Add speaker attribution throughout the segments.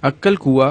Speaker 1: عکل کنواں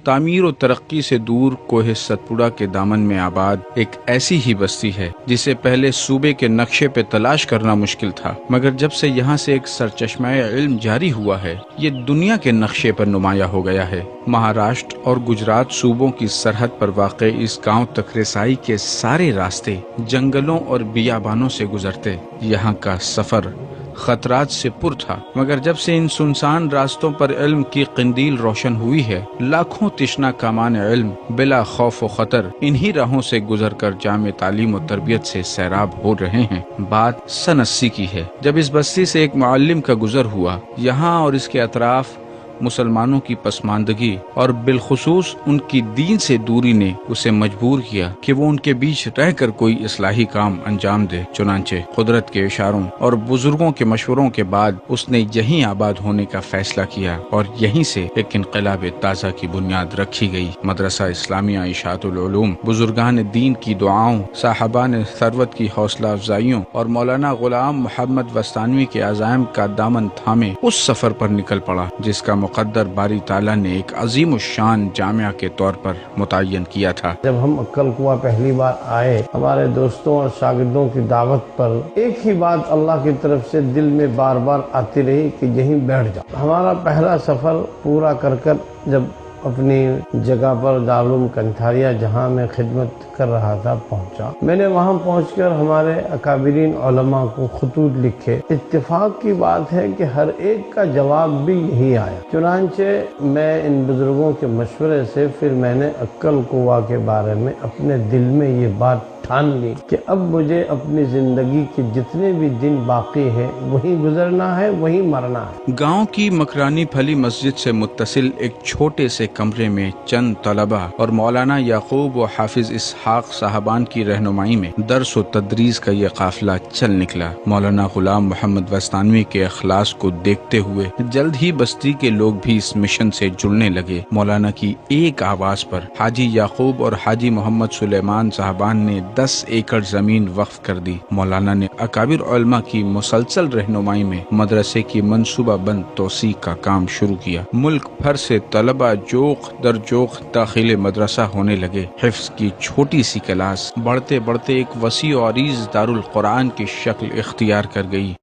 Speaker 1: تعمیر و ترقی سے دور کوہ ستپوڑا کے دامن میں آباد ایک ایسی ہی بستی ہے جسے پہلے صوبے کے نقشے پہ تلاش کرنا مشکل تھا، مگر جب سے یہاں سے ایک سرچشمہ علم جاری ہوا ہے یہ دنیا کے نقشے پر نمایاں ہو گیا ہے۔ مہاراشٹر اور گجرات صوبوں کی سرحد پر واقع اس گاؤں تک رسائی کے سارے راستے جنگلوں اور بیابانوں سے گزرتے۔ یہاں کا سفر خطرات سے پر تھا، مگر جب سے ان سنسان راستوں پر علم کی قندیل روشن ہوئی ہے، لاکھوں تشنہ کامان علم بلا خوف و خطر انہی راہوں سے گزر کر جامع تعلیم و تربیت سے سیراب ہو رہے ہیں۔ بات سن 80 کی ہے جب اس بستی سے ایک معلم کا گزر ہوا۔ یہاں اور اس کے اطراف مسلمانوں کی پسماندگی اور بالخصوص ان کی دین سے دوری نے اسے مجبور کیا کہ وہ ان کے بیچ رہ کر کوئی اصلاحی کام انجام دے۔ چنانچہ قدرت کے اشاروں اور بزرگوں کے مشوروں کے بعد اس نے یہیں آباد ہونے کا فیصلہ کیا اور یہیں سے ایک انقلاب تازہ کی بنیاد رکھی گئی۔ مدرسہ اسلامیہ اشاعت العلوم بزرگان دین کی دعاؤں، صاحبان ثروت کی حوصلہ افزائیوں اور مولانا غلام محمد وستانوی کے عزائم کا دامن تھامے اس سفر پر نکل پڑا جس کا مقدر باری تعالیٰ نے ایک عظیم الشان جامعہ کے طور پر متعین کیا تھا۔
Speaker 2: جب ہم عکل کنواں پہلی بار آئے، ہمارے دوستوں اور شاگردوں کی دعوت پر ایک ہی بات اللہ کی طرف سے دل میں بار بار آتی رہی کہ یہیں بیٹھ جاؤ۔ ہمارا پہلا سفر پورا کر جب اپنی جگہ پر دارالعلوم کنتھاریا جہاں میں خدمت کر رہا تھا پہنچا، میں نے وہاں پہنچ کر ہمارے اکابرین علماء کو خطوط لکھے۔ اتفاق کی بات ہے کہ ہر ایک کا جواب بھی یہی آیا۔ چنانچہ میں ان بزرگوں کے مشورے سے پھر میں نے عکل کنواں کے بارے میں اپنے دل میں یہ بات ٹھان لی کہ اب مجھے اپنی زندگی کے جتنے بھی دن باقی ہے وہیں گزرنا ہے، وہیں مرنا ہے۔
Speaker 1: گاؤں کی مکرانی پھلی مسجد سے متصل ایک چھوٹے سے کمرے میں چند طلبہ اور مولانا یعقوب و حافظ اسحاق صاحبان کی رہنمائی میں درس و تدریس کا یہ قافلہ چل نکلا۔ مولانا غلام محمد وستانوی کے اخلاص کو دیکھتے ہوئے جلد ہی بستی کے لوگ بھی اس مشن سے جڑنے لگے۔ مولانا کی ایک آواز پر حاجی یعقوب اور حاجی محمد سلیمان صاحبان نے 10 ایکڑ زمین وقف کر دی۔ مولانا نے اکابر علماء کی مسلسل رہنمائی میں مدرسے کی منصوبہ بند توسیع کا کام شروع کیا۔ ملک بھر سے طلبہ جوق در جوق داخل مدرسہ ہونے لگے۔ حفظ کی چھوٹی سی کلاس بڑھتے بڑھتے ایک وسیع و عریض دارالقرآن کی شکل اختیار کر گئی۔